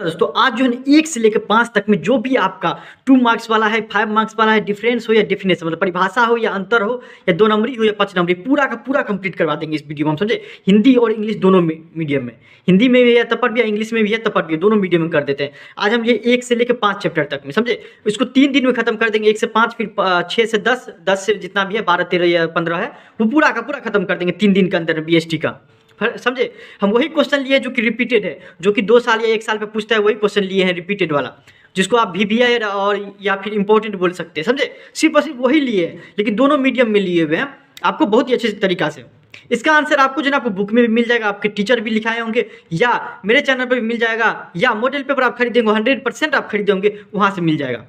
दोस्तों आज जो है 1 से लेकर 5 तक में जो भी आपका 2 मार्क्स वाला है, 5 मार्क्स वाला है, डिफरेंस हो या डेफिनेशन मतलब परिभाषा हो या अंतर हो या 2 नंबरी हो या 5 नंबरी, पूरा का पूरा कंप्लीट करवा देंगे इस वीडियो में हम, समझे। हिंदी और इंग्लिश दोनों मीडियम में, हिंदी में भी है तब पर भी, इंग्लिश में भी है तब पर भी, दोनों मीडियम में कर देते हैं। आज हम ये 1 से लेकर 5 चैप्टर तक में, समझे, इसको 3 दिन में खत्म कर देंगे। 1 से 5, फिर 6 से 10, 10 से जितना भी है 12, 13 या 15 है, वो पूरा का पूरा खत्म कर देंगे 3 दिन के अंदर बीएसटी का, समझे। हम वही क्वेश्चन लिए जो कि रिपीटेड है, जो कि 2 साल या 1 साल पे पूछता है, वही क्वेश्चन लिए हैं रिपीटेड वाला, जिसको आप VBI और या फिर इंपॉर्टेंट बोल सकते हैं, समझे। सिर्फ और सिर्फ वही लिए हैं, लेकिन दोनों मीडियम में लिए हुए हैं, आपको बहुत ही अच्छे तरीका से। इसका आंसर आपको जो है आपको बुक में भी मिल जाएगा, आपके टीचर भी लिखाए होंगे, या मेरे चैनल पर भी मिल जाएगा, या मॉडल पेपर आप खरीदेंगे 100% आप खरीदे होंगे, वहाँ से मिल जाएगा,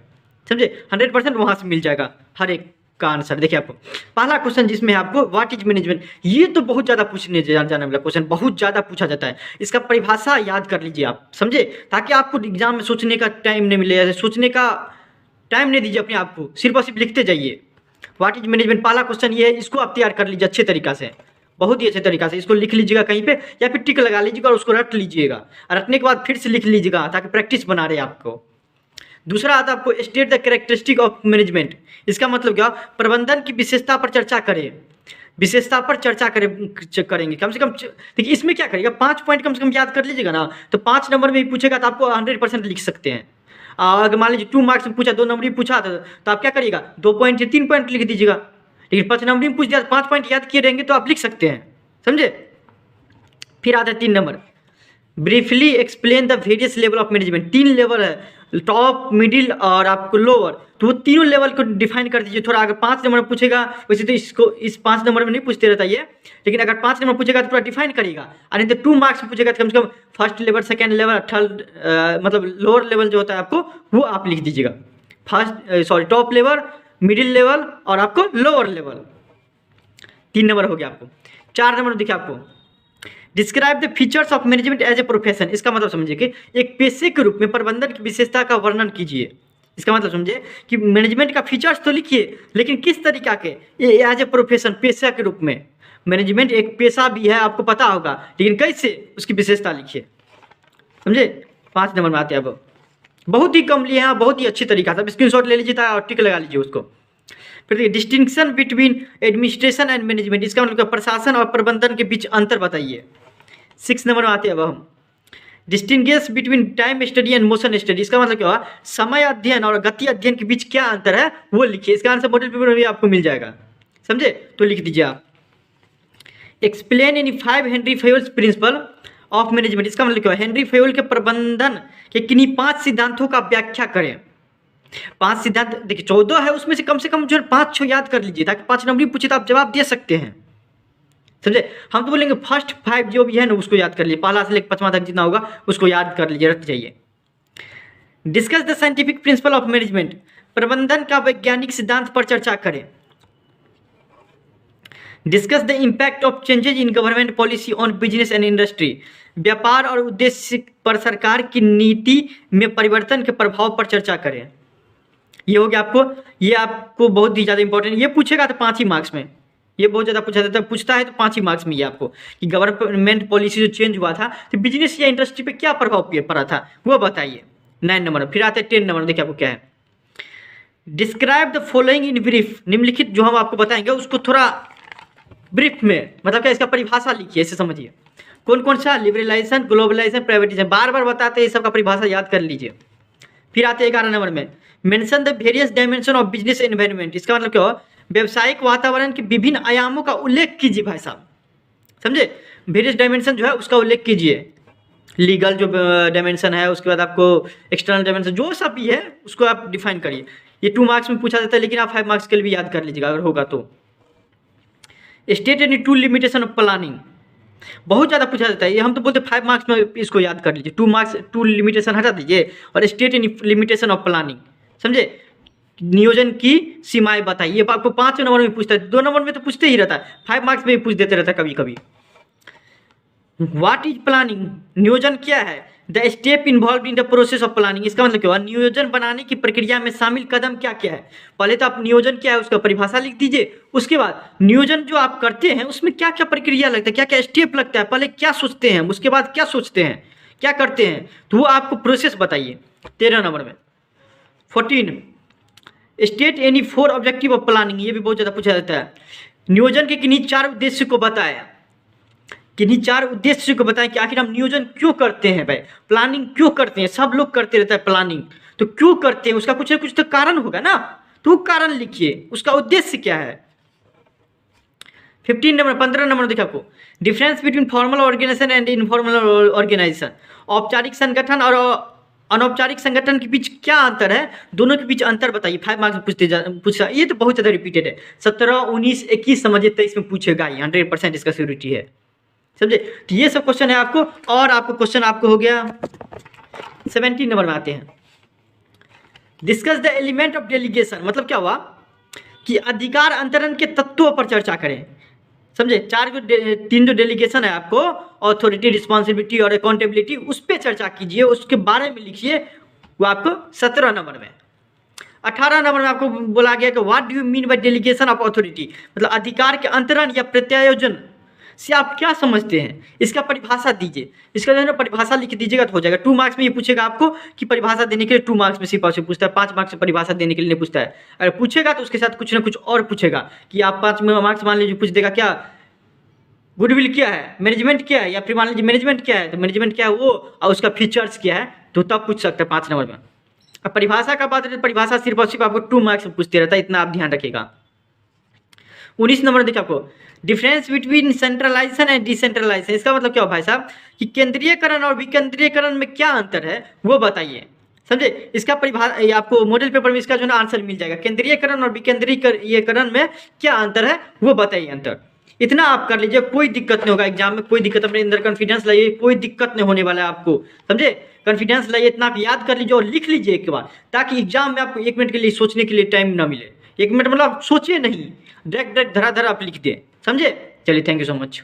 समझे। 100% वहाँ से मिल जाएगा हर एक का आंसर। देखिए आपको पहला क्वेश्चन जिसमें आपको व्हाट इज मैनेजमेंट, ये तो बहुत ज़्यादा पूछने जाने वाला क्वेश्चन, बहुत ज़्यादा पूछा जाता है। इसका परिभाषा याद कर लीजिए आप, समझे, ताकि आपको एग्जाम में सोचने का टाइम नहीं मिले, सोचने का टाइम नहीं दीजिए अपने आप को, सिर्फ और सिर्फ लिखते जाइए। व्हाट इज मैनेजमेंट पहला क्वेश्चन ये है, इसको आप तैयार कर लीजिए अच्छे तरीका से, बहुत ही अच्छे तरीका से। इसको लिख लीजिएगा कहीं पे या फिर टिक लगा लीजिएगा और उसको रट लीजिएगा, और रटने के बाद फिर से लिख लीजिएगा ताकि प्रैक्टिस बना रहे आपको। दूसरा आता है आपको state the characteristic of management, इसका मतलब क्या, प्रबंधन की विशेषता पर चर्चा करें, विशेषता पर चर्चा करेंगे कम से कम। देखिए इसमें क्या करेगा, 5 पॉइंट कम से कम याद कर लीजिएगा ना, तो 5 नंबर में भी पूछेगा तो आपको 100% लिख सकते हैं। अगर मान लीजिए 2 मार्क्स में पूछा, 2 नंबर में पूछा तो आप क्या करिएगा, 2 पॉइंट या 3 पॉइंट लिख दीजिएगा। लेकिन 5 नंबर में पूछ दिया, 5 पॉइंट याद किए रहेंगे तो आप लिख सकते हैं, समझे। फिर आता है 3 number, briefly explain the various level of management. 3 level है, टॉप, मिडिल और आपको लोअर, तो वो तीनों लेवल को डिफाइन कर दीजिए थोड़ा। अगर 5 नंबर पूछेगा, वैसे तो इसको इस 5 नंबर में नहीं पूछते रहता ये, लेकिन अगर 5 नंबर पूछेगा तो पूरा डिफाइन करेगा। और नहीं तो 2 मार्क्स में पूछेगा तो कम से come first level, second level, third मतलब लोअर लेवल जो होता है आपको, वो आप लिख दीजिएगा। टॉप लेवल, मिडिल लेवल और आपको लोअर लेवल। 3 नंबर हो गया आपको। 4 नंबर देखिए आपको, describe the features of management as a profession. इसका मतलब समझिए कि एक पेशे के रूप में प्रबंधन की विशेषता का वर्णन कीजिए। इसका मतलब समझिए कि मैनेजमेंट का फीचर्स तो लिखिए, लेकिन किस तरीका के, एज ए प्रोफेशन, पेशा के रूप में। मैनेजमेंट एक पेशा भी है, आपको पता होगा, लेकिन कैसे, उसकी विशेषता लिखिए, समझे। 5 नंबर में आते हैं अब, बहुत ही कम लिए हैं, बहुत ही अच्छी तरीका से स्क्रीनशॉट ले लीजिए और टिक लगा लीजिए उसको। फिर देखिए distinction between administration and management, इसका मतलब प्रशासन और प्रबंधन के बीच अंतर बताइए। 6 नंबर में आते हैं अब हम, distinguish between time study and motion study. इसका मतलब क्या हुआ, समय अध्ययन और गति अध्ययन के बीच क्या अंतर है वो लिखिए। इसका आंसर मॉडल पेपर में भी आपको मिल जाएगा, समझे, तो लिख दीजिए आप। Explain in 5 Henri Fayol's principle of management. इसका मतलब क्या है, हेनरी फेयोल के प्रबंधन के किन्हीं 5 सिद्धांतों का व्याख्या करें। 5 सिद्धांत देखिए 14 है, उसमें से कम जो 5-6 याद कर लीजिए, ताकि 5 नंबर पूछे तो आप जवाब दे सकते हैं, समझे। हम तो बोलेंगे फर्स्ट 5 जो भी है ना उसको याद कर लीजिए, पहला से लेकर 5वां तक जितना होगा उसको याद कर लीजिए, रट जाइए। Discuss the scientific principle of management, प्रबंधन का वैज्ञानिक सिद्धांत पर चर्चा करें। Discuss the impact of changes in government policy on business and industry, व्यापार और उद्देश्य पर सरकार की नीति में परिवर्तन के प्रभाव पर चर्चा करें। ये हो गया आपको, ये आपको बहुत ही ज़्यादा इंपॉर्टेंट, ये पूछेगा तो 5 ही मार्क्स में, ये बहुत ज़्यादा पूछता है तो 5 ही मार्क्स में ये आपको, कि गवर्नमेंट पॉलिसी जो चेंज हुआ था तो बिजनेस या इंडस्ट्री पे क्या प्रभाव पड़ा था वो बताइए। 9 नंबर। फिर आते हैं 10 नंबर, देखिए आपको क्या है, describe the following in brief. निम्नलिखित जो हम आपको बताएंगे उसको थोड़ा ब्रीफ में, मतलब क्या, इसका परिभाषा लिखिए, इसे समझिए। कौन कौन सा, लिबरलाइजेशन, ग्लोबलाइजेशन, प्राइवेटाइजेशन, बार बार बताते हैं, ये सब का परिभाषा याद कर लीजिए। फिर आते हैं 11 नंबर में, mention the various dimension of business environment. इसका मतलब क्या हो, व्यवसायिक वातावरण के विभिन्न आयामों का उल्लेख कीजिए भाई साहब, समझे। वेरियस डायमेंशन जो है उसका उल्लेख कीजिए, लीगल जो डायमेंशन है, उसके बाद आपको एक्सटर्नल डायमेंशन, जो सब भी है उसको आप डिफाइन करिए। ये 2 मार्क्स में पूछा जाता है, लेकिन आप 5 मार्क्स के लिए भी याद कर लीजिएगा अगर होगा तो। State any tool limitation of planning, बहुत ज़्यादा पूछा जाता है ये, हम तो बोलते 5 मार्क्स में इसको याद कर लीजिए। 2 मार्क्स टूल लिमिटेशन हटा दीजिए और state any limitation of planning, समझे। नियोजन की सीमाएं बताइए, ये आपको 5 नंबर में पूछता है, 2 नंबर में तो पूछते ही रहता है, 5 मार्क्स में भी पूछ देते रहता है कभी कभी। व्हाट इज प्लानिंग, नियोजन क्या है, the step involve in the process of planning. इसका मतलब क्या हुआ, नियोजन बनाने की प्रक्रिया में शामिल कदम क्या क्या है। पहले तो आप नियोजन क्या है उसका परिभाषा लिख दीजिए, उसके बाद नियोजन जो आप करते हैं उसमें क्या क्या प्रक्रिया लगता है, क्या क्या स्टेप लगता है, पहले क्या सोचते हैं, उसके बाद क्या सोचते हैं, क्या करते हैं, तो वो आपको प्रोसेस बताइए। 13 नंबर में 14 state any 4 objective of planning, ये भी बहुत ज़्यादा पूछा जाता है। नियोजन के किन्हीं 4 उद्देश्य को बताया, किन्हीं 4 उद्देश्य को बताएं कि आखिर हम नियोजन क्यों करते हैं भाई, प्लानिंग क्यों करते हैं। सब लोग करते रहता है प्लानिंग, तो क्यों करते हैं उसका कुछ ना कुछ तो कारण होगा ना, तो वो कारण लिखिए, उसका उद्देश्य क्या है। 15 नंबर देखिए आपको, difference between formal organisation and informal organisation, औपचारिक संगठन और अनौपचारिक संगठन के बीच क्या अंतर है, दोनों के बीच अंतर बताइए। 5 मार्क्स में पूछा, ये तो बहुत ज़्यादा रिपीटेड है। 17, 19, 21 समझिए, 23 में पूछेगा ही, 100% इसका सिक्योरिटी है, समझे। तो ये सब क्वेश्चन है आपको। और आपको क्वेश्चन आपको हो गया 17 नंबर में आते हैं, discuss the element of delegation, मतलब क्या हुआ कि अधिकार अंतरण के तत्वों पर चर्चा करें, समझे। 3 जो डेलीगेशन है आपको, अथॉरिटी, रिस्पॉन्सिबिलिटी और अकाउंटेबिलिटी, उस पर चर्चा कीजिए, उसके बारे में लिखिए, वो आपको 17 नंबर में। 18 नंबर में आपको बोला गया कि what do you mean by delegation of authority, मतलब अधिकार के अंतरण या प्रत्यायोजन से आप क्या समझते हैं, इसका परिभाषा दीजिए। इसका जो है ना परिभाषा लिख दीजिएगा तो हो जाएगा। 2 मार्क्स में ये पूछेगा आपको कि परिभाषा देने के लिए 2 मार्क्स में सिर्फ आपसे पूछता है, 5 मार्क्स से परिभाषा देने के लिए नहीं पूछता है। अगर पूछेगा तो उसके साथ कुछ ना कुछ और पूछेगा कि आप 5 मार्क्स मान लीजिए पूछ देगा क्या, गुडविल क्या है, मैनेजमेंट क्या है, या फिर मान लीजिए मैनेजमेंट क्या है, तो मैनेजमेंट क्या है वो, और उसका फीचर्स क्या है, तो तब पूछ सकते हैं 5 नंबर में। अब परिभाषा का बात है, परिभाषा सिर्फ और सिर्फ आपको 2 मार्क्स में पूछते रहता है, इतना आप ध्यान रखिएगा। 19 नंबर देखिए आपको, difference between centralisation and decentralisation, इसका मतलब क्या हो भाई साहब कि केंद्रीयकरण और विकेंद्रीयकरण में क्या अंतर है वो बताइए, समझे। इसका परिभाषा आपको मॉडल पेपर में इसका जो ना आंसर मिल जाएगा, केंद्रीयकरण और विकेंद्रीयकरण में क्या अंतर है वो बताइए अंतर। इतना आप कर लीजिए, कोई दिक्कत नहीं होगा एग्जाम में, कोई दिक्कत, अपने अंदर कॉन्फिडेंस लाइए, कोई दिक्कत नहीं होने वाला है आपको, समझे। कॉन्फिडेंस लाइए, इतना आप याद कर लीजिए और लिख लीजिए एक बार, ताकि एग्जाम में आपको 1 मिनट के लिए सोचने के लिए टाइम ना मिले। 1 मिनट मतलब सोचिए नहीं, डायरेक्ट धरा आप लिख दें, समझे। चलिए, थैंक यू सो मच।